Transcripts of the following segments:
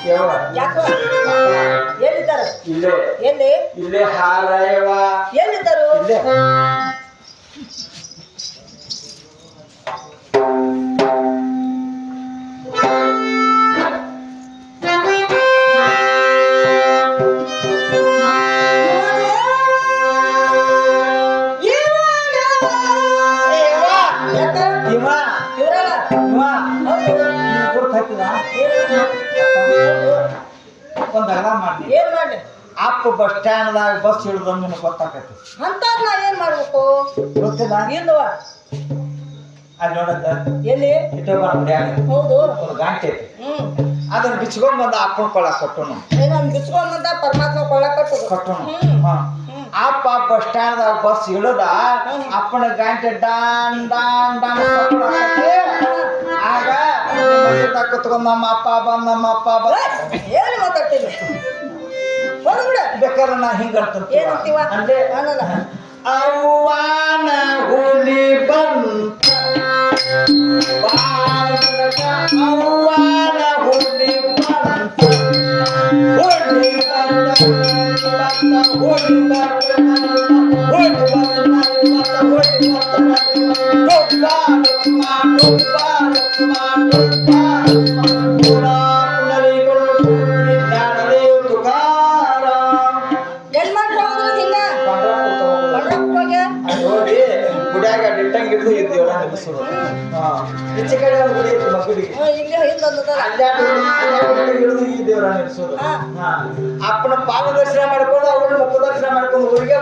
ಯಾಕೋ ಎಲ್ಲಿದ್ದಾರೆ? ಇಲ್ಲೇ ಎಲ್ಲಿ? ಇಲ್ಲೇ ಹಾರಯವ ಎಲ್ಲಿದ್ದರು? ಇಲ್ಲೇ ಏನ್ ಮಾಡ್ಲಿ? ಅಪ್ಪ ಬಸ್ ಸ್ಟ್ಯಾಂಡ್ ಬಸ್ ಹಿಡಿದು ನಿನಗೆ ಗೊತ್ತಾಕೈತಿ ಅಂತ ನಾ ಏನ್ ಮಾಡ್ಬೇಕು? ಗೊತ್ತಿಲ್ಲ ಇಲ್ವ? ಅಲ್ಲಿ ನೋಡತ್ತ ಎಲ್ಲಿ? ಹೌದು ಒಂದು ಗಂಟೆ ಐತಿ ಅದನ್ನ ಬಿಚ್ಕೊಂಡ್ ಬಂದ ಅಪ್ಪನ ಕೊಳ್ಳ ಕೊಟ್ಟನು ಏನೊಂದು ಬಿಚ್ಕೊಂಡ್ ಪರಮಾತ್ಮ ಕೊಳ್ಳ ಕೊಟ್ಟನು ಅಪ್ಪ ಬಸ್ ಸ್ಟ್ಯಾಂಡ್ ಬಸ್ ಇಳಿದ ಅಪ್ಪನ ಗಂಟೆ ಡಾನ್ ಡಾನ್ ಡಾನ್ ಆಗ ಕುತ್ಕೊಂಡ್ ನಮ್ಮ ಅಪ್ಪ ಬಂದ್ ಏನು ಮಾತಾಡ್ತೀನಿ? ಬೇಕಾದ್ರೆ ನಾ ಹಿಂಗ ಏನಂತೀವ? ಅಂದ್ರೆ ಅವ್ವಾನ ಹುಲಿ ಬಂತ ಅವ್ವಾನ ಹುಲಿ ಬಂತ ಹುಲಿ ಬಂದ ಹುಲಿ ಈಚೆ ಕಡೆ ಗುಡಿ ಐತಿ ಮಗುಡಿಗೆ ಅಪ್ಪನ ಪಾದ ದರ್ಶನ ಮಾಡ್ಕೊಂಡು ಅವ್ರ ಮುಖ ದರ್ಶನ ಮಾಡ್ಕೊಂಡು ಊರಿಗೆ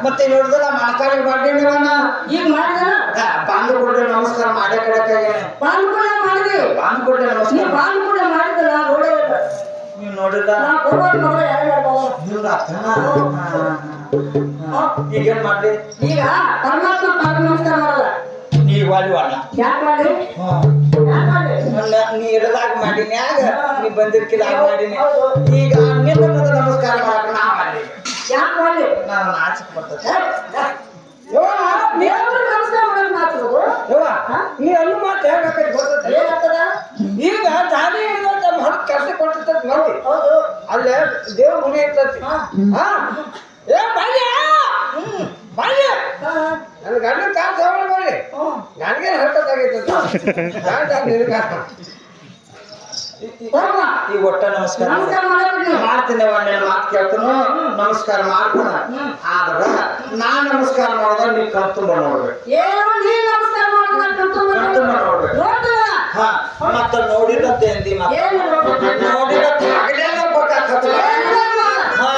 ಮತ್ತೆ ನೋಡಿದ್ರ ಮಾತಾಡಿ ಮಾಡಿನ ಈಗ ಮಾಡಿದ ಬಾಂಧು ಕೊಡ್ರೆ ನಮಸ್ಕಾರ ಮಾಡೇ ಕೊಡಕ್ಕೆ ಬಾಂಧುಗಳ ಮಾಡಿದೆ ಬಾಂಧು ಕೊಡ್ರೆ ನಮಸ್ಕಾರ ಬಾಂಧುಗಳ ಮಾಡಿದ ನಾ ನೋಡೇ ನೀವು ನೋಡಿದ ನಾ ಕೊಡೋದು ಮಗ ಯಾರು ಈಗ ಏನ್ ಮಾಡ್ಲಿ ಈಗ ಪರಮಾತ್ಮ ಪಾದ ನಮಸ್ಕಾರ ಮಾಡಲ್ಲ ನೀವು ವಾಲಿವಾಡ ಯಾಕೆ ಮಾಡಿ ನೀ ಇರದಾಗ ಮಾಡಿನ್ಯಾಗ ನೀ ಬಂದಿರ್ಕಿದಾಗ ಮಾಡಿನಿ ಈಗ ನಿನ್ನ ಮುಂದೆ ನಮಸ್ಕಾರ ಮಾಡಕ್ಕೆ ನಾ ಮಾಡಿ ಯಾಕೆ ಮಾಡಿ ನಾನು ನಾಚಿಕೆ ಬರ್ತದೆ ನಮಸ್ಕಾರ ಮಾಡಕ್ ಮಾತಾಡೋದು ನೀ ಅಲ್ಲೂ ಮಾತು ಹೇಗಾಕೈತಿ ಗೊತ್ತದ ಏನಾಗ್ತದ ಈಗ ದಾನಿ ಹಿಡಿದ ಹೊರ ಕಷ್ಟ ಕೊಟ್ಟಿರ್ತೈತಿ ನೋಡಿ ಹೌದು ಅಲ್ಲೇ ದೇವ್ರ ಗುಡಿ ಇರ್ತೈತಿ ಏ ಬಾಲ್ಯ ಬಾಲ್ಯ ನನ್ನ ಗಂಡನ ಕಾಲು ತಗೊಂಡು ಬರ್ರಿ ನನಗೇನು ಹರಕತ್ತಾಗೈತೆ ಈ ಒಟ್ಟ ನಮಸ್ಕಾರ ನಮಸ್ಕಾರ ಮಾಡಬಿಡ್ರಿ ಮಾಡ್ತೀನಿ ಒಳ್ಳೆ ಮಾತು ಕೇಳ್ತಾನು ನಮಸ್ಕಾರ ಮಾಡ್ತಾನ ಆದ್ರ ನಾನ್ ನಮಸ್ಕಾರ ಮಾಡಿದ್ರೆ ನೀ ಕರ್ತುಂಬ ನೋಡ್ಬೇಕು ಏನು ನೀ ನಮಸ್ಕಾರ ಮಾಡೋದು ಕರ್ತುಂಬ ನೋಡ್ಬೇಕು ಹಾ ಮತ್ತ ನೋಡಿರತ್ತೆ ಅಂದಿ ಏನು ನೋಡ್ಬೇಕು? ನೋಡಿರತ್ತೆ ಹಗಲೆಲ್ಲ ಬೇಕಾಗ್ತದೆ ಹಾ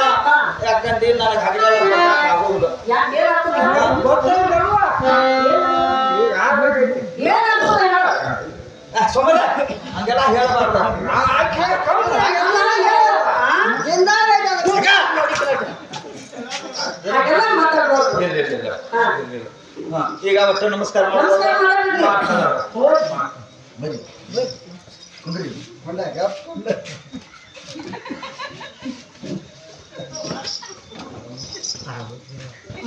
ಯಾಕಂದ್ರೆ ನನಗೆ ಹಗಲೆಲ್ಲ ಬೇಕಾಗುವುದು ಯಾಕೆ ಏನಾಗ್ತದೆ ಈಗ ಆಗ್ಬೇಕೈತಿ ಏನಾಗ್ತದೆ ಹೇಳು ಸೋಮರ ಹಂಗೆಲ್ಲ ಹೇಳ್ಬಾರ್ದು ಹಾಗೆಲ್ಲ ಮಾತಾಡ್ಬಾರ್ದು ಇಲ್ಲ, ಇಲ್ಲ, ಇಲ್ಲ. ಹಾ, ಈಗ ಒಟ್ಟು ನಮಸ್ಕಾರ ನಮಸ್ಕಾರ ಮಾಡಬಿಡ್ರಿ ಬನ್ನಿ ಕುಂದ್ರಿ ಕೊಂಡಾಗ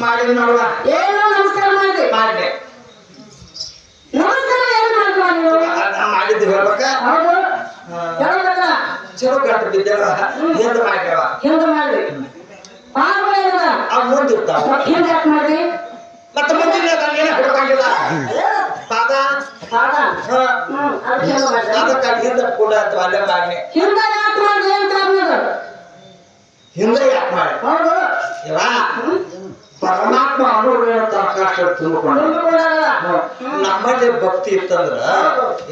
ಮಾಡಿ ನೋಡುವ ಏನು ನಮಸ್ಕಾರ ಮಾಡ್ರಿ ಮಾಡಿದೆ ನಮಸ್ಕಾರ ಏನು ಮಾಡ್ತೀವ ನೀವು ಮಾಡಿದ್ದು ಹೇಳ್ಬೇಕ ಹೌದು ಹೇಳ್ಬೇಕ ಚಲೋ ಕಟ್ಟು ಬಿದ್ದೇವ ಹಿಂದೆ ಮಾಡ್ಯಾವ ಹಿಂದೆ ಮಾಡ್ರಿ ಪಾರ್ಗಳು ಏನದ ಅವ್ ಮುಂದಿರ್ತಾವ ಹಿಂದೆ ಯಾಕೆ ಮಾಡ್ರಿ ಮತ್ತೆ ಮುಂದಿನ ಏನ ಹಿಡ್ಕೊಂಡಿಲ್ಲ ಪಾದ ಪಾದ ಹಾ, ಅದಕ್ಕೆ ಹಿಂದೆ ಮಾಡ್ರಿ ಅದಕ್ಕೆ ಹಿಂದೆ ಕೂಡ ಅಥವಾ ಅಲ್ಲೇ ಮಾಡಿ ಹಿಂದೆ ಯಾಕೆ ಮಾಡ್ರಿ ಅಂತ ಅನ್ನೋದು ಹಿಂದೆ ಯಾಕೆ ಮಾಡಿ ಹೌದು ಇವ ಪರಮಾತ್ಮ ಅನುಭವ ಕಷ್ಟ ತುಂಬಿಕೊಂಡು ತುಂಬಿಕೊಂಡಾರಲ್ಲ ನಮ್ಮಲ್ಲಿ ಭಕ್ತಿ ಇತ್ತಂದ್ರ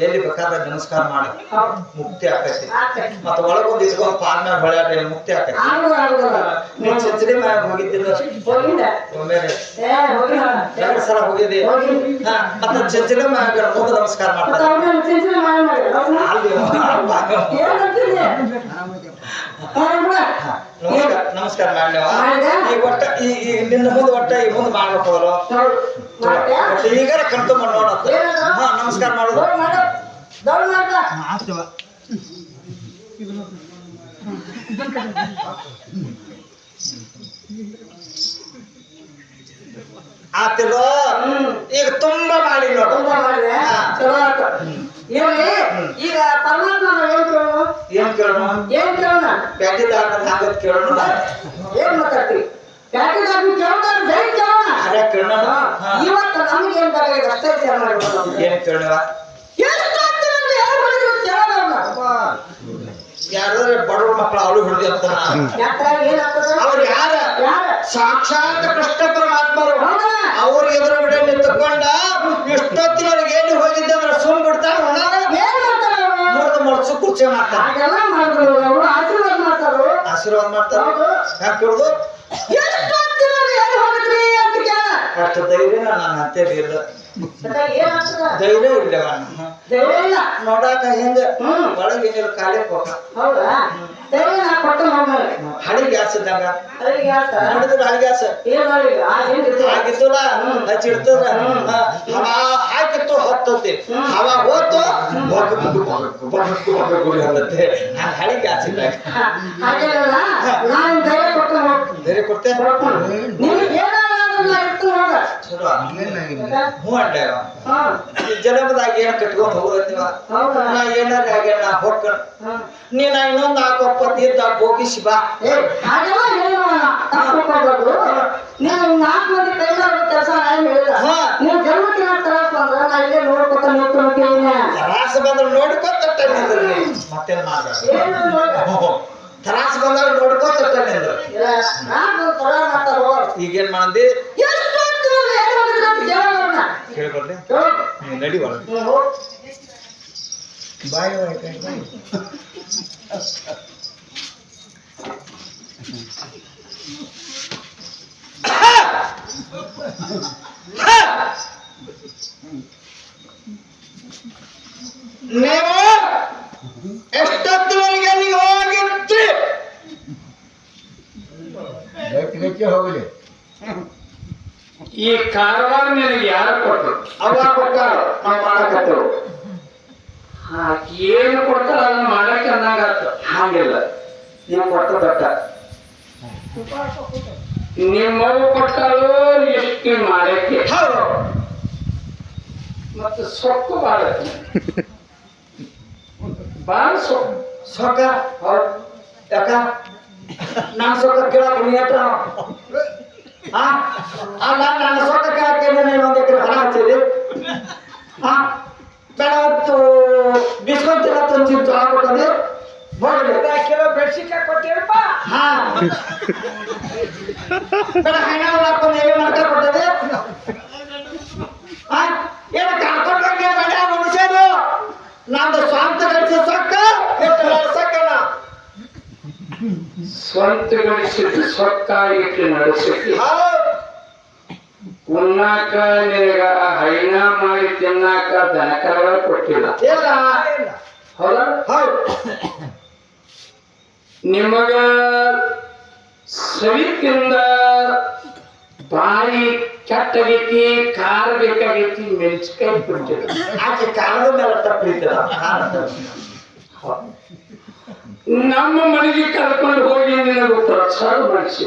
ಎಲ್ಲಿ ಬೇಕಾದ್ರೆ ನಮಸ್ಕಾರ ಮಾಡಿ ಹೌದು ಮುಕ್ತಿ ಆಕೈತಿ ಆಗ್ತದೆ ಮತ್ತ ಒಳಗೊಂದು ಇಟ್ಕೊಂಡ್ ಪಾರ್ನ ಹೊಳ್ಯಾಡ್ರಿ ಮುಕ್ತಿ ಆಕೈತಿ ಆಗುದು ಆಗುದಿಲ್ಲ ನೀನ್ ಚಂಚರಿ ಮ್ಯಾಗ ಹೋಗಿದ್ದಿಲ್ಲ ಹೋಗಿದ್ದೆ ಒಮ್ಮೆ ಏ ಹೋಗಿಲ್ಲ ಎರಡು ಸಲ ಹೋಗಿದ್ದಿ ಹೋಗಿ ಹಾ ಮತ್ತೆ ಚಂಚರಿ ಮ್ಯಾಗ ಮುಂದೆ ನಮಸ್ಕಾರ ಮತ್ತೆ ಮಾಡ್ತಾರೆ ಅವ್ರನ್ನ ಚಿಂಚನೆ ಮಾಡಿ ಅಲ್ಲಿ ಏನ್ ಅಂತಿದ್ದೆ ನಮಸ್ಕಾರ ನಮಸ್ಕಾರ ಮಾಡ್ಲೇವ ಮಾಡಿದೆ. ಈಗ ಒಟ್ಟ ಈ ನಿನ್ನ ಮುಂದೆ ಒಟ್ಟ ಈ ಮುಂದೆ ಮಾಡ್ಬೇಕು ಈಗ ಕಣ್ತುಂಬ ನೋಡತ್ತ ಏನದು? ಹಾ ನಮಸ್ಕಾರ ಮಾಡೋದು ಆತಿಲ್ವ ಈಗ ತುಂಬಾ ಮಾಡಿ ನೋಡು ಈಗ ಪರಮಾತ್ಮ ಏನ್ ಕೇಳೋಣ ಏನ್ ಕೇಳೋಣ ಏನ್ ಕೇಳೋಣ ಪ್ಯಾಟಿ ದಾಟ ಹಾಕತ್ ಕೇಳೋಣ ಏನ್ ಮಾತಾಡ್ತಿ ಪ್ಯಾಕೆಟ್ ಕೇಳೋಣ ಬೇಗ ಕೇಳೋಣ ಅದೇ ಕೇಳೋಣ ಇವತ್ತು ನಮ್ಗೆ ಏನ್ ಬೇಕಾಗಿದೆ ಅಷ್ಟೇ ವಿಚಾರ ಮಾಡ್ಬೋದು ಏನ್ ಕೇಳೋಣ ಎಷ್ಟು ಆಗ್ತಿರೋದು ಯಾರು ಮಾಡಿದ್ರು ಕೇಳೋಣ ಯಾರಾದ್ರೆ ಬಡವ್ರ ಮಕ್ಕಳು ಅವಳು ಹಿಡಿದು ಅಂತಾನ ಯಾಕೆ ಏನಾಗ್ತದೆ ಅವ್ರು ಯಾರ ಯಾರ ಸಾಕ್ಷಾತ್ ಕೃಷ್ಣ ಪರಮಾತ್ಮರು ಹೌದಾ ಅವ್ರ ಎದುರುಗಡೆ ನಿಂತುಕೊಂಡ ಇಷ್ಟೊತ್ತಿನವ್ರಿಗೆ ಎಲ್ಲಿ ಹೋಗಿದ್ದೆ ಅಂದ್ರೆ ಸುಮ್ ಬಿಡ್ತಾರ ಏನ್ ಮಾಡ್ತಾರೆ ಅವ್ರು? ಮುರಿದು ಮಡ್ಸು ಕುರ್ಚಿ ಮಾಡ್ತಾರ ಹಾಗೆಲ್ಲ ಮಾಡಿದ್ರು ಅವರು ಆಶೀರ್ವಾದ ಮಾಡ್ತಾರು ಆಶೀರ್ವಾದ ಮಾಡ್ತಾರ ಹೌದು. ಯಾಕೆ ಕೇಳುದು ಎಷ್ಟು ಆಗ್ತಿರೋದು ಏನ್ ಹೋಗಿದ್ರಿ ಅಂತ ಕೇಳ ಅಷ್ಟು ಧೈರ್ಯ ನನ್ನ ಹತ್ತೇಲಿ ಇಲ್ಲ ಏನಾಗ್ತದ ಧೈರ್ಯ ಇಲ್ಲವ ಧೈರ್ಯ ಇಲ್ಲ ನೋಡಾಕ ಹೆಂಗ ಹ್ಮ್. ಒಳಗೆ ಕಾಲೇ ಹೋಗ ಹೌದಾ ಧೈರ್ಯ ನಾ ಕೊಟ್ಟು ಹೋಗ್ಮೇಲೆ ಹಳಿ ಗ್ಯಾಸ್ ಇದ್ದಂಗ ಅದಕ್ಕೆ ಯಾಕ ನೋಡಿದ್ರೆ ಹಳಿ ಗ್ಯಾಸ್ ಏನ್ ಮಾಡಿ ಆ ಏನ್ ಆಗಿತ್ತಲ್ಲ ಹಚ್ಚಿಡ್ತದ ಹವಾ ಹಾಕಿತ್ತು ಹೊತ್ತತಿ ಹವಾ ಹೋತು ಹತ್ತತ್ತೆ ಹಳಿ ಗ್ಯಾಸ್ ಇದ್ದಾಗ ಹಾಗೇನಲ್ಲ ನಾನು ಧೈರ್ಯ ಕೊಟ್ಟು ಹೋಗ್ತೀನಿ ಧೈರ್ಯ ಕೊಡ್ತೆ ನಿಮ್ಗೆ ಏನಾದ್ರು ನಾ ಇರ್ತೀನಿ ಹೋಗ ಚಲೋ ಹ್ಞೂ ಅಂಡೆ ಹಾ ಜಲಮದಾಗ ಏನ್ ಕಟ್ಕೊಂಡ್ ಹೋಗೋದಿವ ಹೌದಾ ನಾ ಏನಾರ ಹಾಗೆ ನಾ ಹೊಕ್ಕ ನೀನ ಇನ್ನೊಂದು ಹಾಕೋಪ್ಪತ್ತು ಇದ್ದ ಹೋಗಿಸಿ ಬಾ ಏ ಹಾಗೆಲ್ಲ ಹೇಳೋಣ ತಪ್ಪಿಕೊಂಡು ನೀವು 4 ಮಂದಿ ಕೈಲಾರ ಕೆಲಸ ನಾನು ಹೇಳಿಲ್ಲ ಹಾ. ನೀವು ಜನ್ಮಕ್ಕೆ ನಾನು ತರಾಸ್ ಬಂದ್ರೆ ನಾ ಇಲ್ಲೇ ನೋಡ್ಕೊತ ನಿಂತ್ಕೊಂತೀನಿ ತರಾಸ ಬಂದ್ರೆ ನೋಡ್ಕೊತ ನಿಂದ್ರಿ ಮತ್ತೇನ್ ಮಾಡ್ಬೇಡ ಏನು ನೋಡ ತರಾಸ ಬಂದಾಗ ನೋಡ್ಕೊತ ನಿಂದ್ರು ಇಲ್ಲ ನಾನು ತರ ಮಾಡ್ತಾರೋ ಈಗೇನ್ ಮಾಡಂದಿ ಎಷ್ಟು ಆಗ್ತಿರೋದು ಏನು ಮಾಡಿದ್ರೆ ಅಂತ ಕೇಳೋಣ ಕೇಳ್ಕೊಡ್ಲಿ ನೀ ನಡಿ ಒಳಗೆ ಬಾಯ್ ಬಾಯ್ ನೀವು ಎಷ್ಟೊತ್ತಿನವರೆಗೆ ನೀವು ಹೋಗಿದ್ರಿ ಗಟ್ಟಿ ಹೋಗಲಿ ಈ ಕಾರವಾರ ನಿನಗೆ ಯಾರು ಕೊಟ್ಟರು ಅವ ಕೊಟ್ಟಾರ ನಾವು ಮಾಡಕತ್ತೇವು ಏನು ಕೊಡ್ತಾರ ಅದನ್ನ ಮಾಡಕ್ಕೆ ಅನ್ನಂಗಾತ ಹಾಗಿಲ್ಲ ನೀವು ಕೊಟ್ಟ ದೊಡ್ಡ ನಿಮ್ಮವು ಕೊಟ್ಟರು ಎಷ್ಟು ಮಾಡಕ್ಕೆ ಹೌದು ಮತ್ತೆ ಸೊಕ್ಕು ಬಾಳ ಬಾಳ ಸೊಕ್ಕು ಸೊಕ್ಕ ಹೌದು ಯಾಕ ನಾನು ಸೊಕ್ಕ ಕೇಳಕ್ಕೆ ನೀ ಹತ್ರ ನನ್ನ ಸೊಕ್ಕ ಕೇಳಕ್ಕೆ ನೀನು ಬೇಡ ಹೈನ ಹಾಕೊಂಡು ಹೇಗೆ ಮಾಡ್ಕೊಟ್ಟದೆ ಏನು ಕರ್ಕೊಂಡು ಹೋಗಿ ಮನೆ ಮನುಷ್ಯರು ನಂದು ಸ್ವಂತ ಗಳಿಸಿ ಸೊಕ್ಕ ಸಕ್ಕಲ್ಲ ಸ್ವಂತ ಗಳಿಸಿದ್ದು ಸೊಕ್ಕ ಇಟ್ಟು ನಡೆಸಿದ್ದು ಉಣ್ಣಾಕ ನಿನಗ ಹೈನ ಮಾಡಿ ತಿನ್ನಾಕ ದನಕರಗಳ ಕೊಟ್ಟಿಲ್ಲ ಇಲ್ಲ ಹೌದಾ ಹೌದು ನಿಮಗ ಸವಿತಿಂದ ಬಾಯಿ ಕೆಟ್ಟಾಗೈತಿ ಖಾರ ಬೇಕಾಗೈತಿ ಮೆಣಸಿಕಾಯಿ ಕೊಟ್ಟಿಲ್ಲ ಆಕೆ ಕಾಲದ ಮೇಲೆ ತಪ್ಪಿರ್ತದ ನಮ್ಮ ಮನೆಗೆ ಕರ್ಕೊಂಡು ಹೋಗಿ ನಿನಗೆ ಪ್ರಸಾದ ಮಾಡಿಸಿ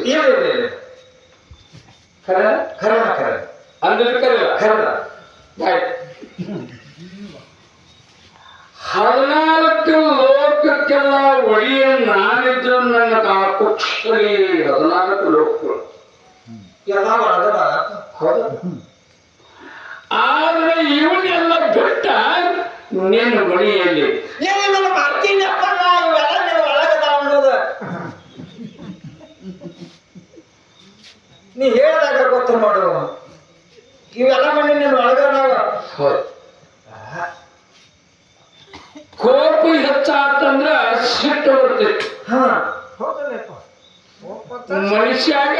ಖರ ಖರನ ಖರ ಅಂದ್ರೆ ಕರೆಯಲ್ಲ ಖರನ ಆಯ್ತು 14 ಲೋಕಕ್ಕೆಲ್ಲ ಒಡೆಯ ನಾನಿದ್ರು ನನ್ನ ಕುಕ್ಷಲಿ 14 ಲೋಕಗಳು ಎಲ್ಲ ಒಳಗದ ಹೌದಾ ಆದ್ರೆ ಇವನ್ನೆಲ್ಲ ಬೆಟ್ಟ ನಿನ್ನ ಮನೆಯಲ್ಲಿ ಏನೇನು ಮಾಡ್ತೀನಿ ಅಪ್ಪ ಇವೆಲ್ಲ ನೀವು ಒಳಗದ ಅನ್ನೋದು ನೀ ಹೇಳಿದಾಗ ಗೊತ್ತು ನೋಡು ಇವೆಲ್ಲ ಮನೆ ನೀನು ಒಳಗದಾವ ಹೌದು ಕೋಪ ಹೆಚ್ಚಾತಂದ್ರ ಸಿಟ್ಟು ಬರ್ತೈತಿ ಹಾ ಮನುಷ್ಯಾಗ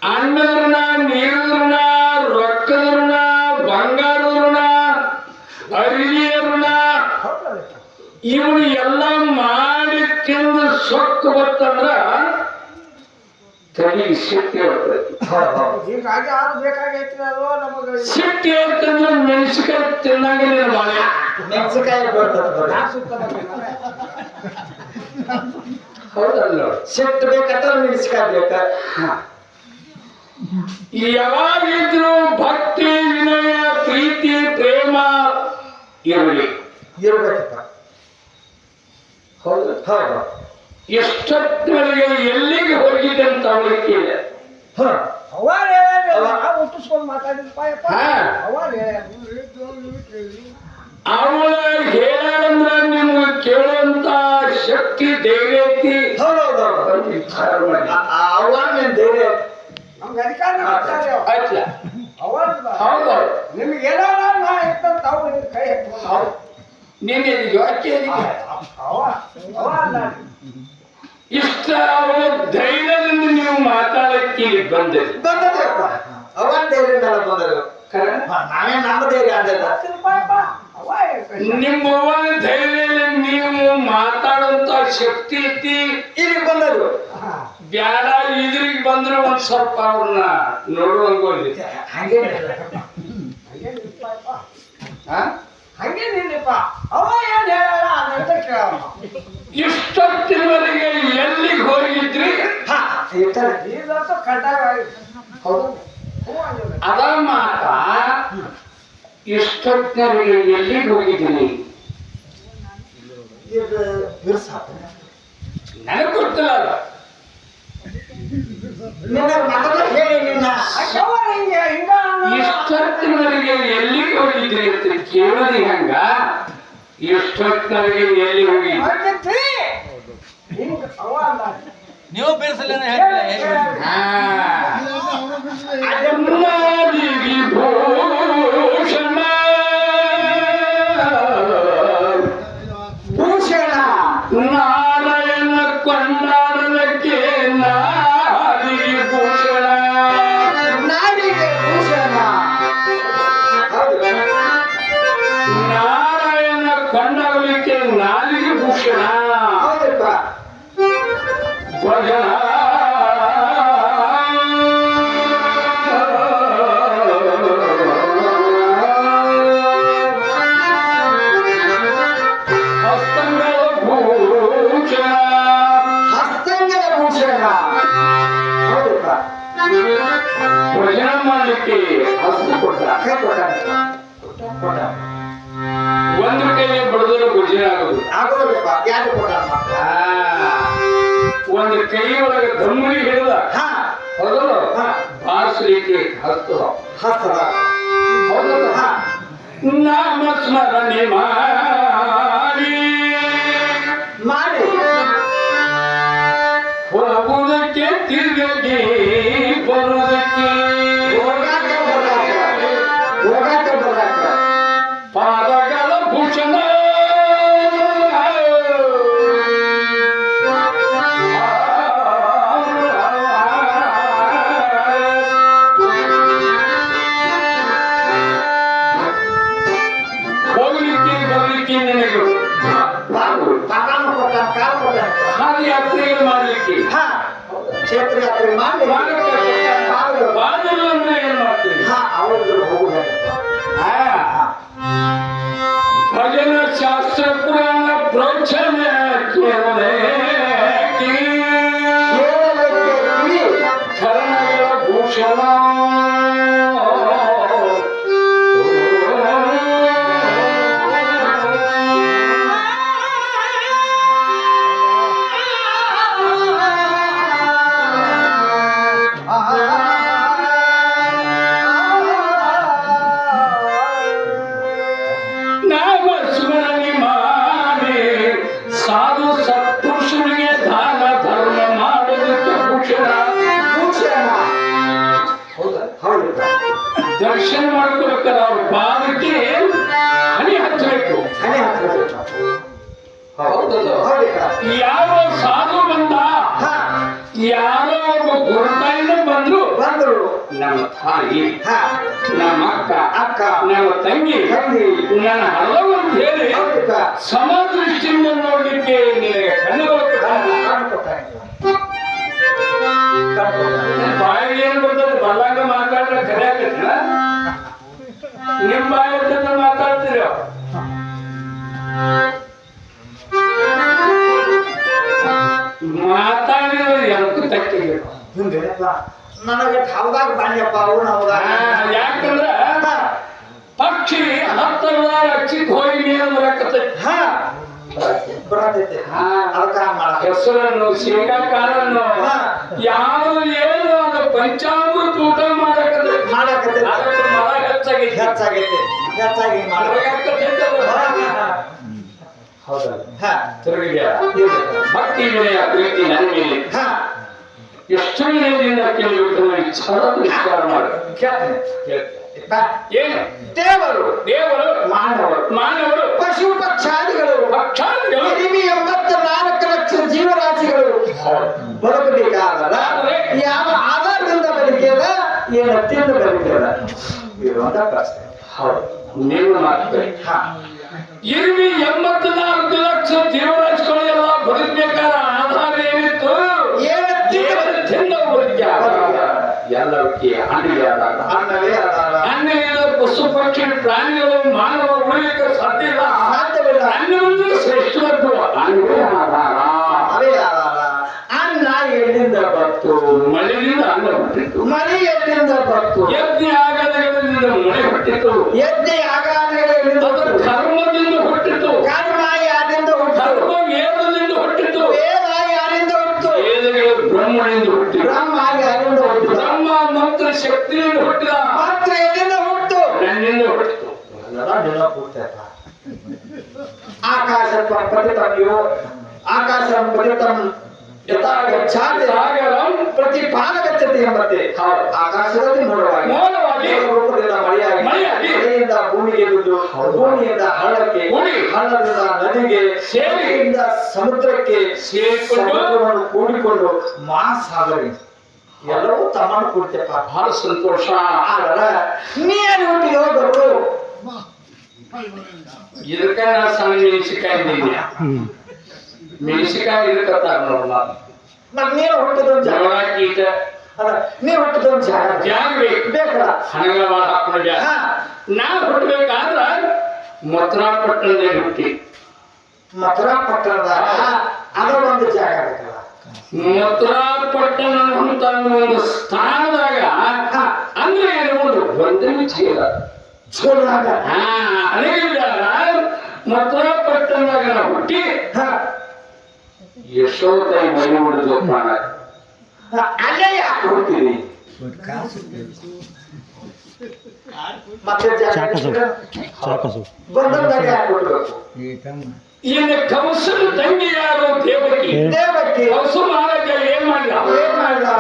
ಅನ್ನದ್ರನ ನೀರದ್ರನ ರೊಕ್ಕದ್ರನ ಬಂಗಾರದ್ರನ ಅರಿವಿಯರ್ನ ಇವನು ಎಲ್ಲ ಮಾಡಿ ತಿಂದು ಸೊಕ್ಕ ಬರ್ತಂದ್ರ ತಲೆಗೆ ಸಿಟ್ಟಿ ಬರ್ತೈತಿ ಹೀಗಾಗಿ ಅದು ಬೇಕಾಗೈತ್ರಿ ಅದು ನಮಗೆ ಸಿಟ್ಟಿ ಅಂತಂದ್ರೆ ಮೆಣಸಿಕಾಯಿ ತಿನ್ನಂಗ ನೀನು ಬಾಳೆ ಮೆಣಸಿನಕಾಯಿ ಬರ್ತದೆ ಹೌದಲ್ಲ ಸಿಟ್ಟು ಬೇಕಂತ ಮೆಣಸಿನಕಾಯಿ ಬೇಕ ಯಾವಾಗಿದ್ರು ಭಕ್ತಿ ವಿನಯ ಪ್ರೀತಿ ಪ್ರೇಮ ಇರಲಿ ಇರ್ಬೇಕಪ್ಪ ಹೌದು ಹೌದು ಎಷ್ಟೊತ್ತಿನವರೆಗೆ ಎಲ್ಲಿಗೆ ಹೋಗಿದೆ ಅಂತ ಅವಳಿಗೆ ಕೇಳಿದೆ ಹಾ ಹುಟ್ಟಿಸ್ಕೊಂಡು ಮಾತಾಡಿದ್ರಪ್ಪ ಹಾ ಅವಾಗ ಅವಳ ಹೇಳಂದ್ರ ನಿಮ್ಗೆ ಕೇಳುವಂತ ಶಕ್ತಿ ಧೈರ್ಯ ಐತಿ ಹೌದೌದು ಅಂತ ವಿಚಾರ ಮಾಡಿ ಅವಾಗ ನೀನ್ ಧೈರ್ಯ ನಮ್ಗೆ ಅಧಿಕಾರ ಮಾಡ್ತಾರೆ ಆಯ್ತಲ್ಲ ಅವಾಗ ಹೌದು ನಿಮ್ಗೆ ಏನಾರ ನಾ ಇರ್ತಂತ ಅವ್ರು ಕೈ ಎತ್ಕೊಂಡು ಹೌದು ನಿನ್ನೆ ಯೋಚನೆ ಅವ ಅಲ್ಲ ಇಷ್ಟ ಅವಳ ಧೈರ್ಯದಿಂದ ನೀವು ಮಾತಾಡಕ್ಕೆ ಬಂದಿರಿ ಬಂದದಪ್ಪ ಅವಾಗ ಧೈರ್ಯ ಮೇಲೆ ಬಂದರು ನಾವೇ ನಮ್ಮ ಧೈರ್ಯ ಆದಲ್ಲ ಅವ ನಿಮ್ಮ ಅವ್ವನ ಧೈರ್ಯದಲ್ಲಿ ನೀವು ಮಾತಾಡುವಂತ ಶಕ್ತಿ ಐತಿ ಇಲ್ಲಿ ಬಂದರು ಬ್ಯಾಡ ಇದ್ರಿಗೆ ಬಂದ್ರೆ ಒಂದ್ ಸ್ವಲ್ಪ ಅವ್ರನ್ನ ನೋಡುವಂಗ ಹಂಗೇನಿಲ್ಲ ಹಂಗೆ ನಿಲ್ಲಪ್ಪ ಅವ ಏನ್ ಹೇಳ ಅಂತ ಕೇಳವ ಇಷ್ಟೊತ್ತಿನವರೆಗೆ ಎಲ್ಲಿಗೆ ಹೋಗಿದ್ರಿ ಹಾ ಇರ್ತಾರೆ ಇದಂತೂ ಕಡ್ಡಾಯ ಹೌದು ಅದ ಮಾತ ಇಷ್ಟೊತ್ತಿನವರೆಗೆ ಎಲ್ಲಿಗೆ ಹೋಗಿದ್ದೀನಿ ಇದು ಬಿರ್ಸಾತ ನನಗ್ ಗೊತ್ತಿಲ್ಲ ಅದ ನಿನ್ನ ಮಗನ ಹೇಳಿ ನಿನ್ನ ಅವ ಹಿಂಗೆ ಹಿಂಗ ಇಷ್ಟೊತ್ತಿನವರೆಗೆ ಎಲ್ಲಿಗೆ ಹೋಗಿದ್ರಿ ಅಂತ ಕೇಳಿದ್ರಿ ಹಂಗ ಇಷ್ಟೊತ್ತಿನವರೆಗೆ ಎಲ್ಲಿ ಹೋಗಿ ಮಾಡ್ತೈತಿ ಹಿಂಗ ಅವ ಅಲ್ಲ ನೀವು ಬೀರ್ಸಲೇನ ನಾದಿಗಿ ಭೂಷಣ ಭೂಷಣ ನಾರಾಯಣ ಕೊಂಡಾಡಲಕ್ಕೆ ನಾದಿಗಿ ಭೂಷಣ ನಾಡಿಗೆ ಭೂಷಣ ಹೌದು ನಾರಾಯಣ ಕೊಂಡಾಡಲಿಕ್ಕೆ ನಾಲಿಗೆ ಭೂಷಣ ಹೌದಪ್ಪ ಭಜನ ಹಸ್ತಂಗಳ ಭೂಷಣ ಹಸ್ತಂಗದ ಭೂಷಣ ಹೌದಪ್ಪ ಭಜನ ಮಾಡಲಿಕ್ಕೆ ಹಸ್ತ ಕೊಟ್ಟ ಕೈ ಕೊಟ್ಟ ಒಂದು ಕೈಗೆ ಬಡದರ ಭಜನೆ ಆಗೋದು ಆಗೋದಪ್ಪ ಯಾರು ಕೊಟ್ಟ ಒಂದು ಕೈ ಒಳಗೆ ದಮ್ಮಡಿ ಹಿಡಿದ ಹಾ ಹೌದಲ್ಲ ಹಾ. ಬಾರಿಸಲಿಕ್ಕೆ ಹಸ್ತದ ಹಸ್ತದ ಹೌದಲ್ಲ ಹಾ ನಾಮ ಸ್ಮರಣೆ ಮಾಡಿ ಮಾಡಿ ದರ್ಶನ ಮಾಡ್ಕೋಬೇಕಾದ್ರೆ ಅವ್ರ ಪಾದಕ್ಕೆ ಹನಿ ಹಚ್ಚಬೇಕು. ಹಣೆ ಹಾಕ್ಬೇಕು. ಹೌದಲ್ಲ? ಹೌದಾ? ಯಾವ ಸಾಧು ಬಂದ, ಹಾ ಯಾರೋ ಒಬ್ಬ ಗುರುತಾಯಿನ ಬಂದ್ರು, ನಮ್ಮ ತಾಯಿ, ಹಾ ನಮ್ಮ ಅಕ್ಕ, ಅಕ್ಕ, ನಮ್ಮ ತಂಗಿ, ನನ್ನ ಹಲವು ಅಂತ ಹೇಳಿ ಸಮದೃಷ್ಟಿಯಿಂದ ನೋಡ್ಲಿಕ್ಕೆ ನಿನಗೆ ಕಣ್ಣುಗಳು ಬಾಯಿಗೆ ಏನ್ ಬರ್ತದೆ ಬಲ್ಲಾಗ ಮಾತಾಡ್ರೆ ಕರೆಯಾಕತ್ತ ನಿಮ್ ಬಾಯಿ ಜೊತೆ ಮಾತಾಡ್ತೀರ. ಮಾತಾಡಿದ್ರೆ ಎಂಟು ತಕ್ಕಿಗೆ ನನಗೆ ಹೌದಾಗ ಬಾಣ್ಯಪ್ಪ ಅವನು ಹೌದಾಗ. ಯಾಕಂದ್ರ ಪಕ್ಷಿ ಹತ್ತರದ ಚಿಕ್ಕ ಹೋಗಿ ನೀರು ಬರಕತ್ತೈತಿ. ಹಾ ಬರತೈತೆ. ಅದಕ್ಕ ಮಾಡ ಹೆಸರನ್ನು ಶೇಂಗಾ ಕಾಳನ್ನು ಯಾರು ಏನು ಅದು ಪಂಚಾಮೃತ ಊಟ ಮಾಡಕತ್ತೈತಿ. ಅದಕ್ಕೆ ಮರ ಹೆಚ್ಚಾಗೈತಿ. ಹೆಚ್ಚಾಗಿ ಹೌದಲ್ಲ? ತಿರುಗಿ ಭಕ್ತಿ ವಿನಯ ಪ್ರೀತಿ ನನ್ನ ಮೇಲೆ ಎಷ್ಟು ವಿನಯದಿಂದ ಕೇಳಿಬಿಟ್ಟು ವಿಚಾರ ವಿಚಾರ ಮಾಡು. ಏನು ದೇವರು ಮಾನವರು ಪಶು ಪಕ್ಷಾದಿಗಳು ಪಕ್ಷಾದಿಗಳು 84 ಲಕ್ಷ ಜೀವರಾಶಿಗಳು ಬದುಕಬೇಕಾದ ಯಾವ ಆಧಾರದಿಂದ ಬದುಕಿದ ಏನು ತಿಂದು ಬದುಕಿದ ಇರುವಂತ ಪ್ರಶ್ನೆ. ಹೌದು, ನೀವು ಮಾಡ್ತೀರಿ. 84 ಲಕ್ಷ ಜೀವರಾಶಿಗಳು ಎಲ್ಲ ಬದುಕಬೇಕಾದ ಆಧಾರ ಏನಿತ್ತು? ಏನು ತಿಂದ ಬದುಕ್ಯಾರ ಎಲ್ಲವಕ್ಕೆ ಅನ್ನವೇ ಆಧಾರ. ಅನ್ನವಿಲ್ಲ ಪಶು ಪಕ್ಷಿ ಪ್ರಾಣಿಗಳು ಮಾನವ ಉಳಿಯಕ್ಕೆ ಸಾಧ್ಯವಿಲ್ಲ. ಅನ್ನವನ್ನು ಶ್ರೇಷ್ಠವದ್ದು ಅನ್ನವೇ ಆಧಾರ. ಅನ್ನ ಎಲ್ಲಿಂದ ಬಂತು? ಮಳೆಯಿಂದ ಅನ್ನ ಹುಟ್ಟಿತ್ತು. ಮಳೆ ಎಲ್ಲಿಂದ ಬಂತು? ಯಜ್ಞ ಆಗಾದಗಳಿಂದ ಮಳೆ ಹುಟ್ಟಿತ್ತು. ಯಜ್ಞ ಆಗಾದಗಳಿಂದ ಅದು ಕರ್ಮದಿಂದ ಹುಟ್ಟಿತ್ತು. ಕರ್ಮ ಯಾರಿಂದ ಕರ್ಮ ಹುಟ್ಟಿತು? ವೇದದಿಂದ ಹುಟ್ಟಿತ್ತು. ವೇದ ಯಾರಿಂದ ಹುಟ್ಟಿತು? ವೇದಗಳು ಬ್ರಹ್ಮನಿಂದ ಹುಟ್ಟಿತು. ಬ್ರಹ್ಮ ಯಾರಿಂದ ಹುಟ್ಟಿತು? ಬ್ರಹ್ಮ ಮಂತ್ರ ಶಕ್ತಿಯಿಂದ ಹುಟ್ಟಿದ. ಮಾತ್ರ ಎಲ್ಲಿಂದ ಹುಟ್ಟಿತು? ನನ್ನಿಂದ ಹುಟ್ಟಿತು. ಆಕಾಶ ಪತಿತಮ್ಯೋ ಆಕಾಶ ಪತಿತಂ ಯಥಾ ಗಚ್ಛಾತಿ ಸಾಗರಂ ಪ್ರತಿಪಾನ ಗಚ್ಚತಿ ಎಂಬಂತೆ ಆಕಾಶದಲ್ಲಿ ಮೋಡವಾಗಿ ರೂಪದಿಂದ ಮಳೆಯಾಗಿ ಮಳೆಯಿಂದ ಭೂಮಿಗೆ ಬಿದ್ದು ಭೂಮಿಯಿಂದ ಹಳ್ಳಕ್ಕೆ ಹಳ್ಳದಿಂದ ನದಿಗೆ ಸೇರಿಯಿಂದ ಸಮುದ್ರಕ್ಕೆ ಸಮುದ್ರವನ್ನು ಕೂಡಿಕೊಂಡು ಮಹಾಸಾಗರ ಎಲ್ಲವೂ ತಮ್ಮನ್ನು ಕೂಡ್ತಪ್ಪ. ಬಹಳ ಸಂತೋಷ. ಆದ್ರೆ ನೀನು ಹುಟ್ಟಿಯೋ ಗರು ಇದಕ್ಕ ನಾ ಸಣ್ಣ ಮೆಣಸಿಕಾಯಿ ನಿನ್ನೆ ಮೆಣಸಿಕಾಯಿ ಇದಕ್ಕತ್ತಾರ ನೋಡ. ನೀನು ಹುಟ್ಟಿದೊಂದು ಜಾಗ ಜಗಳ ಕೀಟ ಅಲ್ಲ, ನೀ ಹುಟ್ಟಿದೊಂದು ಜಾಗ ಜಾಗ ಬೇಕು. ಬೇಕಲ್ಲ ಹಣಗಳ ಮಾಡಿ ಹಾಕೊಂಡ ಜಾಗ. ನಾ ಹುಟ್ಟಬೇಕಾದ್ರ ಮಥುರಾ ಪಟ್ಟಣದಲ್ಲಿ ಹುಟ್ಟಿ. ಮಥುರಾ ಪಟ್ಟಣದಾಗ ಅದು ಒಂದು ಜಾಗ ಬೇಕಲ್ಲ. ಮಥುರಾ ಪಟ್ಟಣ ಅಂತ ಒಂದು ಸ್ಥಾನದಾಗ ಅಂದ್ರೆ ಏನು ಒಂದು ಚೀಲ ಚೋಳಾಗ ಅನೇಕ ಮಥುರಾ ಪಟ್ಟಣದಾಗ ನಾ ಹುಟ್ಟಿ ಯಶೋದೈ ಮೈ ಹೊಡೆದು ಅಲ್ಲೇ ಯಾಕೆ ಹುಡ್ತೀವಿ? ಮತ್ತೆ ಬಂದಾಗ ಯಾಕೆ ಹುಡ್ಬೇಕು? ಇನ್ನು ಕಂಸನ ತಂಗಿ ಯಾರು? ದೇವಕಿ. ದೇವಕಿ ಕಂಸ ಮಹಾರಾಜ ಏನ್ ಮಾಡಿದ?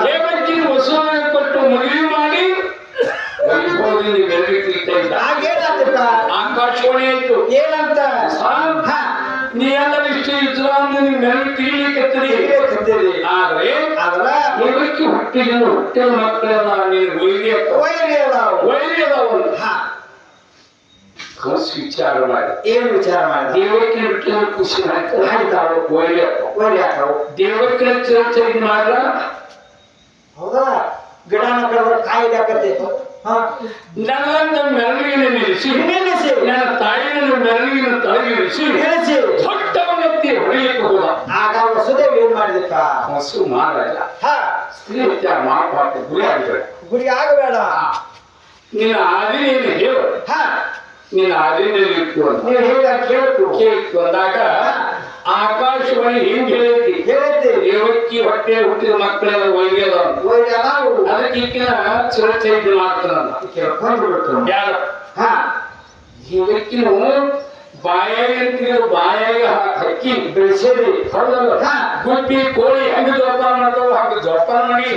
ದೇವಕಿ ವಸುವಾಗಿ ಕೊಟ್ಟು ಮದುವೆ ಮಾಡಿ ಆಗೇನಾಗ್ತಕ್ಕ ಆಕಾಶವಾಣಿ ಆಯ್ತು. ಏನಂತ ನೀ ಎಲ್ಲ ಇಷ್ಟು ಇಸ್ಲಾಂ ಮೆರಳು ತಿಳಿಲಿಕ್ಕೆ ಆದ್ರೆ ದೇವಕಿ ಹುಟ್ಟಿದ ಮಕ್ಕಳೆಲ್ಲ ನೀನು ಒಯ್ಲಿ ಅದಾವ. ಕನಸು ವಿಚಾರ ಮಾಡಿ ಏನ್ ವಿಚಾರ ಮಾಡಿ ದೇವಕಿ ಹುಟ್ಟಿದ ಖುಷಿ ಆಯ್ತಾವ ಒಯ್ಲಿ ಹಾಕವು. ದೇವಕಿನ ಚರ್ಚೆ ಮಾಡ್ರ ಹೌದಾ? ಗಿಡನ ಕಳೆದ್ರೆ ಕಾಯಿ ಹಾಕತ್ತೆ. ನನ್ನ ಮೆರಳಿನ ನಿಲ್ಲಿಸಿ ನನ್ನ ತಾಯಿನ ಮೆರಳಿನ ತಳಗಿಳಿಸಿ ದೊಡ್ಡವನತ್ತಿ ಹೊಡೆಯಕ್ಕೆ ಹೋದ. ಆಗ ವಸುದೇವ್ ಏನ್ ಮಾಡಿದಕ್ಕ? ಹಸು ಮಹಾರಾಜ ಸ್ತ್ರೀ ವಿಚಾರ ಮಾಪಾಟ ಗುರಿ ಆಗಿದ್ದಾರೆ. ಗುರಿ ಆಗಬೇಡ. ನಿನ್ನ ಆದಿನೇನು ಹೇಳು. ನಿನ್ನ ಆದಿನಲ್ಲಿ ಇತ್ತು ಅಂತ ನೀವು ಹೇಳ ಕೇಳ್ತು ಅಂದಾಗ ಆಕಾಶವಾಣಿ ಹಿಂಗ್ ಹೇಳೈತಿ ದೇವಕ್ಕಿ ಹೊಟ್ಟೆ ಹುಟ್ಟಿದ ಮಕ್ಕಳೆಲ್ಲ ಒಯ್ಯದ ಅದಕ್ಕೆ ಈಕಿನ ಚಿರಚೈತ್ಯ ಮಾಡ್ತಾನ ಯಾರ ದೇವಕ್ಕಿನ ಬಾಯಾಗ ಹಕ್ಕಿ ಬೆಳೆಸಿದ್ರಿ. ಹೌದಲ್ಲ? ಗುಬ್ಬಿ ಕೋಳಿ ಹೆಂಗ ಜೋಪಾನ ಮಾಡ್ತಾವ ಹಾಗೆ ಜೋಪಾನ ಮಾಡಿ.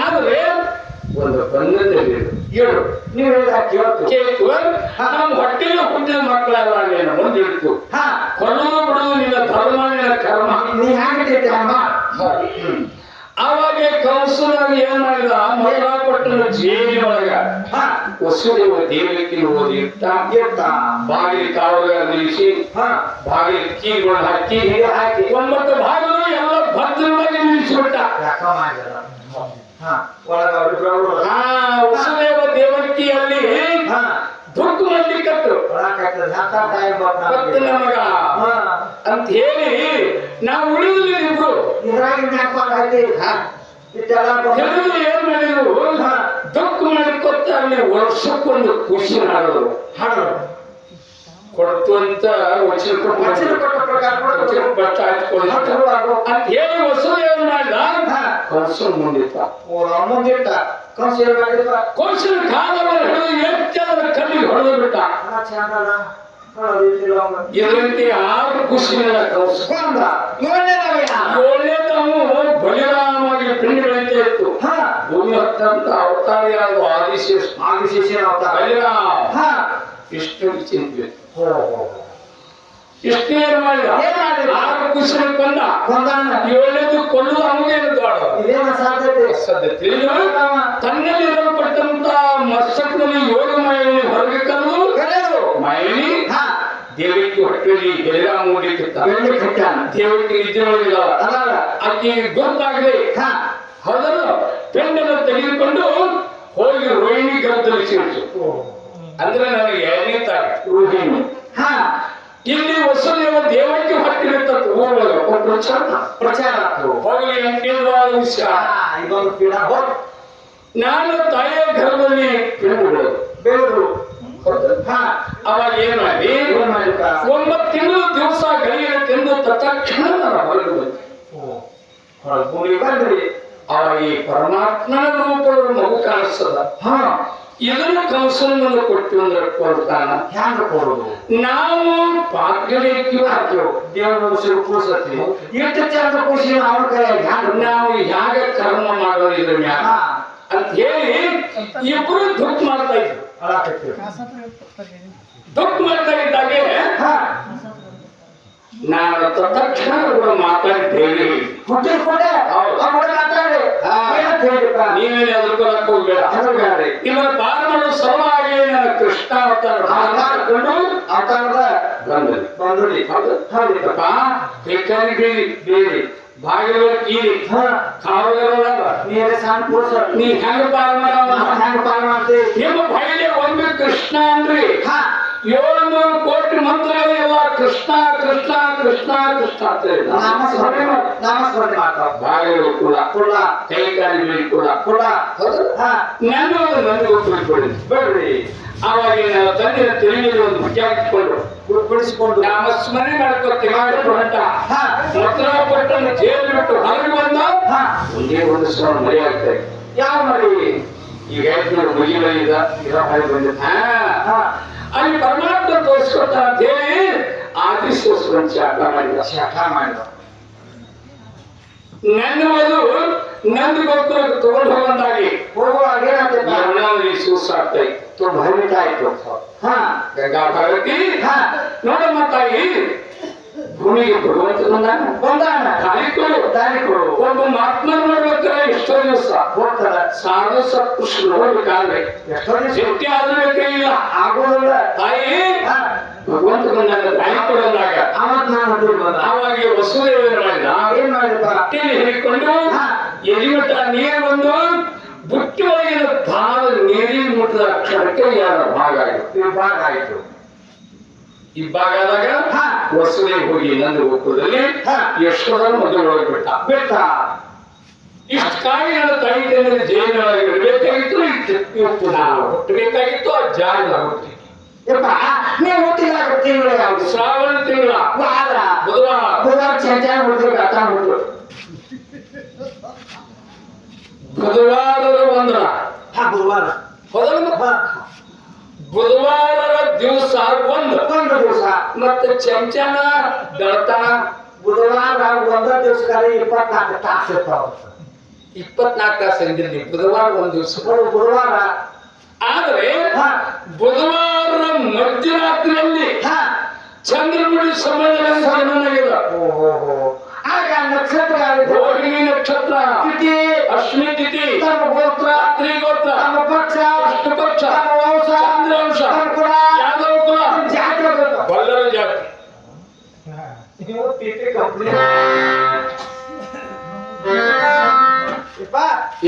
ಆದ್ರೆ ಒಂದು ಬಂಧದಲ್ಲಿ ಹೇಳು ನೀವು ಹೇಳಿದ ಕೇಳ್ತು ಕೇಳ್ತು ನಮ್ಮ ಹೊಟ್ಟೆನ ಹುಟ್ಟಿದ ಮಕ್ಕಳಲ್ಲ ನೀನು ಮುಂದಿಡ್ತು ಹಾ ಕೊಡೋದು ಬಿಡೋದು ನಿನ್ನ ಧರ್ಮ ನಿನ್ನ ಕರ್ಮ ನೀ ಹ್ಯಾಂಗಿಟ್ಟೈತೆ ಅಮ್ಮ ಅವಾಗ ಕಂಸನಾಗ ಏನ್ ಮಾಡಿದ ಮಗಳ ಕೊಟ್ಟನ ಜೇನಿಯೊಳಗ ಹಾ ವಸುದೇವ ದೇವಕ್ಕೆ ಓದಿ ಇಟ್ಟ ಬಾಗಿಲು ಕಾವಲ ನಿಲ್ಲಿಸಿ ಹಾ ಬಾಗಿಲು ಕೀಗಳು ಹಾಕಿ ಹಾಕಿ 9 ಭಾಗಗಳು ಎಲ್ಲ ಭದ್ರವಾಗಿ ನಿಲ್ಲಿಸಿಬಿಟ್ಟ ಯಾಕ ಮಾಡಿದ ಹಾ ಒಳಗ ಅವ್ರಿಬ್ರು ವಸುದೇವ ದೇವಕಿಯಲ್ಲಿ ಹಾ ದುಃಖ ಮಾಡ್ಲಿಕ್ಕತ್ತು ಭಕ್ತನ ಮಗ ಅಂತ ಹೇಳಿ ನಾವು ಉಳಿದ್ವಿ ಇಬ್ರು ಕೆಲವರು ಏನ್ ಮಾಡಿದ್ರು ದುಃಖ ಮಾಡಿಕೊತ್ತ ಅಲ್ಲಿ ವರ್ಷಕ್ಕೊಂದು ಖುಷಿ ಹಾಡೋರು ಕೊಡ್ತು ಅಂತ ವಚನ ಬಟ್ಟ ಹಾಕಿಕೊಳ್ಳಿ ಅಂತ ಹೇಳಿ ವಸುದೇವ ಮಾಡಿದ ಕಂಸ ಮುಂದಿಟ್ಟ ಕಂಸನ ಕಾಲವನ್ನು ಹಿಡಿದು ಎತ್ತದ ಕಣ್ಣಿಗೆ ಹೊಡೆದು ಬಿಟ್ಟ ಇದರಂತೆ 6 ಖುಷಿಗಳ ಕಂಸ ಏಳನೇದವನು ಬಲಿರಾಮಾಗಿ ಪಿಂಡಿ ಬೆಳೀತಾ ಇತ್ತು ಭೂಮಿ ಹತ್ತಂತ ಅವತಾರಿಯಾದ ಆದಿಶೇಷ ಬಲಿರಾಮ ಇಷ್ಟು ಚಿಂತೆ ಇಷ್ಟು ಏನ್ ಮಾಡಿದ 6 ಖುಷಿನ ಕೊಂದ 7ನೇದು ಕೊಲ್ಲುದು ಅವನೇನು ಸಾಧ್ಯತೆ ತನ್ನಲ್ಲಿ ಇರಲ್ಪಟ್ಟಂತ ಮಸ್ತಕದಲ್ಲಿ 7 ಮೈಲಿ ಹೊರಗೆ ಕರೆದು ಮೈಲಿ ದೇವಕ್ಕೆ ಹೊಟ್ಟೆಯಲ್ಲಿ ಬಲಿರಾಮ ಮೂಡಿಕ್ಕಿತ್ತ ದೇವಕ್ಕೆ ನಿದ್ದೆ ನೋಡಿಲ್ಲ ಆಕೆ ಗೊತ್ತಾಗದೆ ಹೌದಲ್ಲ ಪೆಂಡನ್ನು ತೆಗೆದುಕೊಂಡು ಹೋಗಿ ರೋಹಿಣಿ ಗರ್ಭದಲ್ಲಿ ಸೇರಿಸು ಅಂದ್ರೆ ನನಗೆ 2ನೇ ತಾಯಿ ರೋಹಿಣಿ ಇಲ್ಲಿ ವಸುದೇವ ದೇವಕ್ಕೆ ಹೊಟ್ಟಿರುತ್ತ ಊರೊಳಗ ಪ್ರಚಾರ ಹೋಗಲಿ ಅಂಕೇಂದ್ರವಾದ ವಿಷಯ ನಾನು ತಾಯಿಯ ಗರ್ಭದಲ್ಲಿ ಬೆಳೆದು ಅವಾಗ ಏನ್ ಮಾಡಿ 9 ತಿಂಗಳು ದಿವಸ ಗಳಿಗೆನ ತಿಂದು ತಕ್ಷಣ ಹೊರಗೆ ಬಂದ್ರಿ ಅವಾಗ ಈ ಪರಮಾತ್ಮನ ರೂಪದ ಮಗು ಕಾಣಿಸ್ತದ ಇದನ್ನು ಕಂಸನನ್ನು ಕೊಟ್ಟು ಅಂದ್ರೆ ಕೊಡ್ತಾನ ಹ್ಯಾಂಗ ಕೊಡುದು ನಾವು ಪಾತ್ರೆಗೆ ಹಾಕ್ಯವು ದೇವರ ಕೂಸತಿ ಎಷ್ಟು ಚಂದ ಖುಷಿ ಅವ್ರ ಕೈಯಾಗ ನಾವು ಹ್ಯಾಗ ಕರ್ಮ ಮಾಡೋದು ಇದ್ರ ಮ್ಯಾಗ ಅಂತ ಹೇಳಿ ಇಬ್ರು ದುಃಖ ಮಾಡ್ತಾ ಇದ್ರು ದುಃಖ ಮಾಡ್ತಾ ಇದ್ದಾಗೆ ನಾನು ತಕ್ಷಣ ಕೂಡ ಮಾತಾಡಿದ್ದೇನೆ ನೀವೇನು ಎದುರ್ಕೊಳಕ್ ಹೋಗ್ಬೇಡ ಇವರ ಬಾರ ಮಾಡೋ ಸಲುವಾಗಿ ನನ್ನ ಕೃಷ್ಣ ಅವತಾರದ ಬಂದಪ್ಪ ಬೇಕಾಗಿ ಬೇಡಿ ಬಾಗಿಲು ಕೀಲಿ ನೀ ಹೆಂಗ ಪಾಲ ಮಾಡ್ತೀವಿ ನಿಮ್ಮ ಬಯಲೆ ಒಂದು ಕೃಷ್ಣ ಅನ್ರಿ 700 ಕೋಟಿ ಮಂತ್ರಗಳು ಎಲ್ಲ ಕೃಷ್ಣ ಕೃಷ್ಣ ಕೃಷ್ಣ ಕೃಷ್ಣ ಅಂತ ನಾಮಸ್ಮರಣೆ ಮಾಡ್ತಾವ ಬಾಗಿಲು ಕುಲ ಕೈಕಾಲಿ ಬೀಳಿ ಕುಲ ನನಗೆ ಬಿಡ್ರಿ ಆವಾಗ ತಂದೆ ತಿಳಿಯಲ್ಲಿ ಒಂದು ಮುಖ್ಯ ಹಾಕಿಕೊಂಡು ಬಿಡಿಸಿಕೊಂಡು ನಾಮಸ್ಮರಣೆ ಮಾಡ್ಕೊತೀವಿ ಹೊಂಟ ಮಂತ್ರ ಕೊಟ್ಟನ್ನು ಜೇಲು ಬಿಟ್ಟು ಹೊರಗೆ ಬಂದ ಒಂದೇ ಒಂದು ಸಲ ಮರಿ ಆಗ್ತದೆ ಯಾವ ಮರಿ ಈಗ ಮುಗಿಗಳಿದ ಹೊರಗೆ ಬಂದಿದ್ದ ಅಲ್ಲಿ ಪರಮಾತ್ಮ ತೋರಿಸ್ಕೊಟ್ಟ ಅಂತ ಹೇಳಿ ಆದಿಶೇಶ್ವರನ್ ಶಾಖ ಮಾಡಿದ ನನ್ನ ಮದು ನಂದು ಗೊತ್ತು ತಗೊಂಡು ಹೋಗಂದಾಗಿ ಹೋಗುವಾಗ ಏನಾಗ್ತದೆ ಸೂಸಾಗ್ತಾಯಿತ್ತು ಭಯವಿತಾಯ್ತು ಗಂಗಾ ಭಾರತಿ ನೋಡಮ್ಮ ತಾಯಿ ಭೂಮಿಗೆ ಭಗವಂತ ಬಂದಾನ ದಾರಿ ಕೊಡು ಒಬ್ಬ ಮಹಾತ್ಮ ನೋಡ್ಬೇಕಾದ್ರೆ ಎಷ್ಟೋ ದಿವಸ ಹೋಗ್ತಾರೆ ಸಾಧು ಸತ್ಪುರುಷ ನೋಡ್ಬೇಕಾದ್ರೆ ಎಷ್ಟೋ ದಿವಸ ಶಕ್ತಿ ಆದ್ರೂ ಇಲ್ಲ ಆಗೋದಿಲ್ಲ ತಾಯಿ ಭಗವಂತ ಬಂದಾಗ ದಾರಿ ಕೊಡೋದಾಗ ಆವಾಗ ವಸುದೇವ ಏನ್ ಮಾಡಿದ ಬಟ್ಟೆಯಲ್ಲಿ ಹಿಡಿಕೊಂಡು ಎಲಿಮಠ ನೀರು ಬಂದು ಬುಟ್ಟಿ ಒಳಗಿನ ಭಾಗ ನೀರಿನ ಮುಟ್ಟದ ಕ್ಷಣಕ್ಕೆ ಯಾರ ಭಾಗ ಆಯ್ತು ಇಬ್ಬಾಗಾದಾಗ ವಸುದೇವ ಹೋಗಿ ನಂದು ಒಪ್ಪದಲ್ಲಿ ಯಶೋಧ ಮದುವೆ ಒಳಗೆ ಬಿಟ್ಟ ಇಷ್ಟು ಕಾಯಿ ನನ್ನ ತಾಯಿ ತಂದ್ರೆ ಜೈಲಿನೊಳಗೆ ಇಡಬೇಕಾಗಿತ್ತು ಹುಟ್ಟಬೇಕಾಗಿತ್ತು ಆ ಜಾಗ ಹುಟ್ಟಿ ನೀವು ಹುಟ್ಟಿದಾಗ ತಿಂಗಳು ಯಾವ್ದು ಶ್ರಾವಣ ತಿಂಗಳ ಬುಧವಾರ ಚಂಚನ ಹುಟ್ಟಿದ್ರು ಬುಧವಾರದ ಒಂದರ ಬುಧವಾರದ ದಿವಸ ಒಂದು ದಿವಸ ಮತ್ತೆ ಚಂಚನ ಬೆಳತನ ಬುಧವಾರ ಒಂದ ದಿವಸದಲ್ಲಿ 24 ತಾಸು ಇರ್ತಾವ 24 ತಾಸು ಅಂದಿರ್ಲಿ ಬುಧವಾರ ಒಂದ್ ದಿವಸ ಬುಧವಾರ ಆದರೆ ಹಾ ಬುಧವಾರ ಮಧ್ಯರಾತ್ರಿಯಲ್ಲಿ ಹಾ ಚಂದ್ರಮುಡಿ ಸಮಯದಲ್ಲಿ ಓಹೋ ಆಗ ನಕ್ಷತ್ರ ಯಾವುದು? ರೋಹಿಣಿ ನಕ್ಷತ್ರ, ತಿಥಿ ಅಶ್ವಿನಿ ತಿಥಿ, ತಮ್ಮ ಗೋತ್ರ ರಾತ್ರಿ ಗೋತ್ರ, ತಮ್ಮ ಪಕ್ಷ ವಿಷ್ಣು ಪಕ್ಷ, ತಮ್ಮ ವಂಶ ಚಂದ್ರವಂಶ, ತಮ್ಮ ಕುಲ ಯಾದವ ಕುಲ, ಜಾತಿ ಗೊತ್ತು. ಬಲ್ಲರ ಜಾತಿ. ನೀವು ತಿಥಿ ಕಂಪ್ನಿ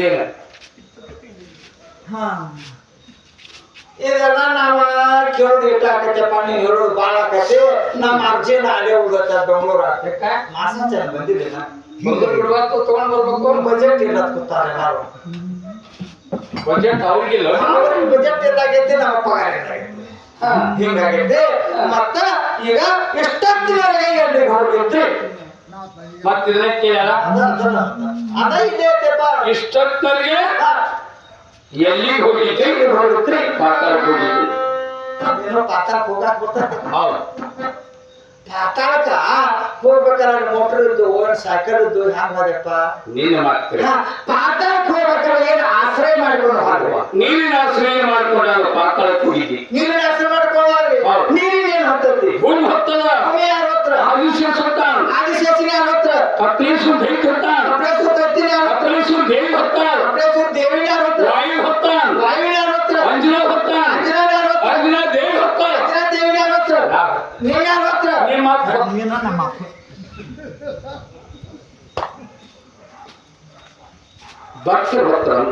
ಏನ ಹಾ ಇದೆಲ್ಲ ನಾವ ಕೇಳೋದು ಇಟ್ಟಾಕತ್ತಪ್ಪ, ನೀವು ಹೇಳೋದು ಬಾಳ ಆಕತಿ. ನಮ್ಮ ಅರ್ಜಿನ ಅಲ್ಲೇ ಹೋಗತ್ತ ಬೆಂಗಳೂರು ಹಾಕಕ್ಕ ಮಾಸಾಚಾರ ಬಂದಿದ್ದಿಲ್ಲ. ಮಂಗಳೂರು ಬಿಡುವತ್ತು ತಗೊಂಡ್ ಬರ್ಬೇಕು. ಬಜೆಟ್ ಇಲ್ಲ ಕೂತಾರೆ ಎಲ್ಲಾರು. ಬಜೆಟ್ ಅವ್ರಿಗಿಲ್ಲ. ಅವ್ರಿಗೆ ಬಜೆಟ್ ಇಲ್ಲಾಗೈತಿ, ನಮ್ಮ ಪಗಾರ ಇಲ್ಲಾಗೈತಿ. ಹಿಂಗಾಗೈತಿ. ಮತ್ತ ಈಗ ಎಷ್ಟೊತ್ತಿನವರೆಗೆ ಎಲ್ಲಿಗೆ ಹೋಗೈತಿ? ಮತ್ತ ಇದನ್ನ ಕೇಳಲ್ಲ, ಅದ ಇಲ್ಲೇ ಐತೆಪ್ಪ. ಇಷ್ಟೊತ್ತರಿಗೆ ಹಾ, ಎಲ್ಲಿಗೆ ಹೋಗಿದ್ದೆ? ಎಲ್ಲಿಗೆ ಹೋಗಿದ್ರಿ? ಪಾತಾಳಕ್ಕೆ ಹೋಗಿದ್ದೆ. ಏನೋ ಪಾತಾಳಕ್ಕೆ ಹೋಗಾಕ್ ಬರ್ತೈತಿ. ಹೌದು. ಪಾತಾಳಕ್ಕ ಹೋಗ್ಬೇಕಾದ್ರೆ ಮೋಟರ್ ಇದ್ದು ಸೈಕಲ್ ಇದ್ದು ಹ್ಯಾಂಗ ಹೋದಪ್ಪ? ನೀನು ಮಾಡ್ತೀರಿ. ಪಾತಾಳಕ್ಕೆ ಹೋಗ್ಬೇಕಾದ್ರೆ ಏನು ಆಶ್ರಯ ಮಾಡ್ಕೊಂಡು ಹೋಗುವ? ನೀರಿನ ಆಶ್ರಯ ಮಾಡ್ಕೊಂಡಾಗ ಪಾತಾಳಕ್ಕೆ ಹೋಗಿದ್ದಿ. ನೀರಿನ ಆಶ್ರಯ ಮಾಡ್ಕೊಳ್ಳಿ. ಹೌದು. ನೀರಿನ ಏನ್ ಹತ್ತತಿ? ಭೂಮಿ ಹೊತ್ತದ ಅವೇ ಯಾರ ಹತ್ರ? ಆದಿಶೇಷ ಹೊತ್ತಾನ, ಆದಿಶೇಷನ ಯಾರ ಹತ್ರ? ಕಪಿಲೇಶ್ವರ ದೇವಿ ಹೊತ್ತಾನ, ಕಪಿಲೇಶ್ವರ ದತ್ತಿನ ಯಾರ ಹತ್ರ? ಕಪಿಲೇಶ್ವರ ದೇವಿ ಹೊತ್ತಾನ, ಕಪಿಲೇಶ್ವರ ದೇವಿನ ಯಾರ ಹತ್ರ? ವಾಯು ಹೊತ್ತಾನ, ವಾಯುವಿನ ಯಾರ ಹತ್ರ? ಅಂಜನಾ ಹೊತ್ತಾನ, ಅಂಜನಾ ಯಾರ ಹತ್ರ? ಅಂಜನಾ ದೇವಿ ಹೊತ್ತಾನ. ಅಂಜನಾ ದೇವಿನ ಯಾರ ಹತ್ರ? ನೀನ್ ಯಾರ ಹತ್ರ? ನಿಮ್ಮ ಅಪ್ಪ. ಭಕ್ತರು ಹೊತ್ತಾನ.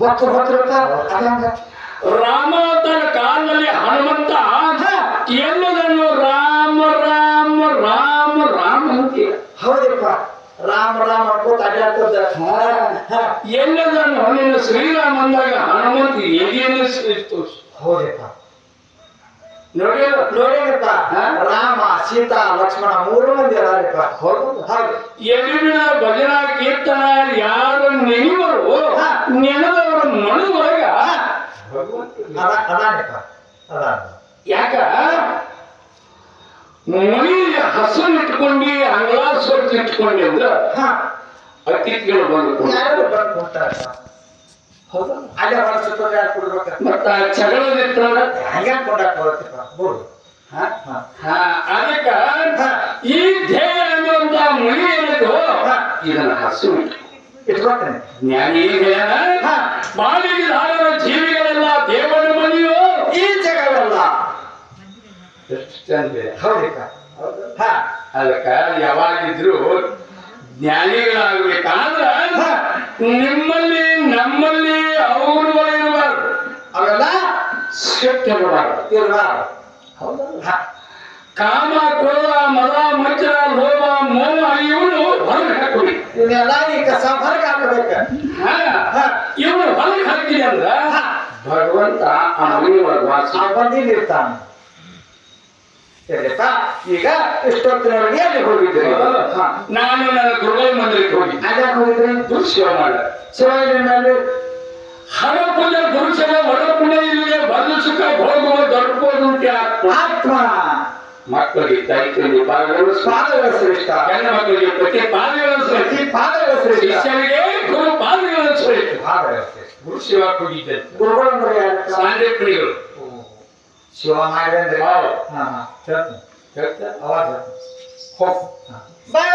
ಭಕ್ತರು ಭಕ್ತರಪ್ಪ ಅದಂಗ ರಾಮಾವತಾರ ಕಾಲದಲ್ಲಿ ಹನುಮಂತ ಎಲ್ಲದನ್ನು ರಾಮ ರಾಮ ರಾಮ ರಾಮ ಅಂತೀಯ. ಹೌದಪ್ಪ, ರಾಮ ರಾಮ ಅನ್ಕೋತ ಅಡ್ಡಾಡ್ತದ. ಎಲ್ಲದನ್ನು ನಿನ್ನ ಶ್ರೀರಾಮ ಅಂದಾಗ ಹನುಮಂತ ಎದೆಯನ್ನು ಇತ್ತು. ಹೌದಪ್ಪ, ನೋಡಿಲ್ಲ? ನೋಡೇನಪ್ಪ, ರಾಮ ಸೀತಾ ಲಕ್ಷ್ಮಣ ಮೂರು ಮಂದಿ ಅದಾರಪ್ಪ. ಹೌದು ಹೌದು. ಎಲ್ಲಿನ ಭಜನಾ ಕೀರ್ತನ ಯಾರು ನೆನೆವರು ನೆನೆದವರ ಮನದೊಳಗ ಅದಾನಪ್ಪ ಅದಾನ. ಯಾಕ ಮನಿ ಹಸನ್ ಇಟ್ಕೊಂಡಿ ಅಂಗ್ಲಾಸ್ವರ್ಗ ಇಟ್ಕೊಂಡಿ ಅಂದ್ರ ಅತಿಥಿಗಳು ಬಂದು ಯಾರು ಬಂದು ಕೊಡ್ತಾರಪ್ಪ. ಹೌದು, ಅಲ್ಲೇ ಹೊರಸುತ್ತ ಯಾರು ಕೊಡ್ಬೇಕ? ಮತ್ತ ಜಗಳದಿತ್ತ ಹಂಗ ಕೊಂಡಾಕ್ ಬರುತ್ತಪ್ಪ ಬೋರ್ಡು. ಅದಕ್ಕ ಈ ಧ್ಯೇಯ ಅನ್ನುವಂತ ಮನಿ ಏನದು ಇದನ್ನ ಹಸು ಇಟ್ಕೊಳ್ತೇನೆ. ಜ್ಞಾನಿ ಬಾಳಿಗೆ ಧಾರಣ ಜೀವಿಗಳೆಲ್ಲ ದೇವರ ಮನೆಯೋ ಈ ಜಗವೆಲ್ಲ ಎಷ್ಟು ಚಂದ ಇದೆ. ಹೌದಪ್ಪ. ಹಾ ಅದಕ್ಕ ಯಾವಾಗಿದ್ರು ಜ್ಞಾನಿಗಳಾಗಬೇಕಾದ್ರ ನಿಮ್ಮಲ್ಲಿ ನಮ್ಮಲ್ಲಿ ಅವರು ಇರಬಾರ್ದು, ಅವೆಲ್ಲ ಸಿಟ್ಟು ಇರಬಾರ್ದು. ಇರ್ಬಾರ್ದು. ಕಾಮ ಕ್ರೋಧ ಮದ ಮಚ್ಚರ ಲೋಭ ಮೋಹ ಇವನು ಹೊರಗೆ ಹಾಕಿ ಇದೆಲ್ಲ ಈಗ ಹೊರಗೆ ಹಾಕಬೇಕ. ಇವನು ಹೊರಗೆ ಹಾಕಿದೆ ಅಂದ್ರ ಭಗವಂತ ಆ ಮನೆ ಒಳಗೆ ವಾಸ ಬಂದಿರ್ತಾನ. ಸರಿಯಪ್ಪ, ಈಗ ಇಷ್ಟೊತ್ತಿನವರೆಗೆ ಅಲ್ಲಿ ಹೋಗಿದ್ರಿ. ನಾನು ನನ್ನ ಗುರುಗಳ ಮಂದಿರಕ್ಕೆ ಹೋಗಿದ್ದೆ. ಅಲ್ಲ ಹೋಗಿದ್ರಿ ಗುರು ಸೇವೆ ಮಾಡ ಶಿವಾಜಿನಲ್ಲಿ ಹರ ಪೂಜೆ ಗುರು ಸೇವೆ ಹೊರ ಪುಣ್ಯ ಇಲ್ಲದೆ ಬದಲು ಸುಖ ಭೋಗುವ ದೊರಕೋದು ಆತ್ಮ ಮಕ್ಕಳಿಗೆ ದೈತ್ಯರಿಗೆ ಪಾದಗಳು ಪಾದಗಳ ಶ್ರೇಷ್ಠ. ಹೆಣ್ಣು ಮಕ್ಕಳಿಗೆ ಪ್ರತಿ ಪಾದಗಳು ಪ್ರತಿ ಪಾದಗಳ ಶ್ರೇಷ್ಠ. ಶಿಷ್ಯರಿಗೆ ಗುರು ಪಾದಗಳು ಶ್ರೇಷ್ಠ. ಪಾದಗಳ ಶ್ರೇಷ್ಠ. ಗುರು ಸೇವಾ ಹೋಗಿದ್ದೆ. ಗುರುಗಳಂದ್ರೆ ಯಾರು? ಸಾಂಡೇಪಣಿಗಳು ಶಿವ ಮಾಡಿದ್ರೆ ಹೌದು. ಹೇಳ್ತೇನೆ ಅವಾಗ ಹೋಗ್ ಬಾಯ್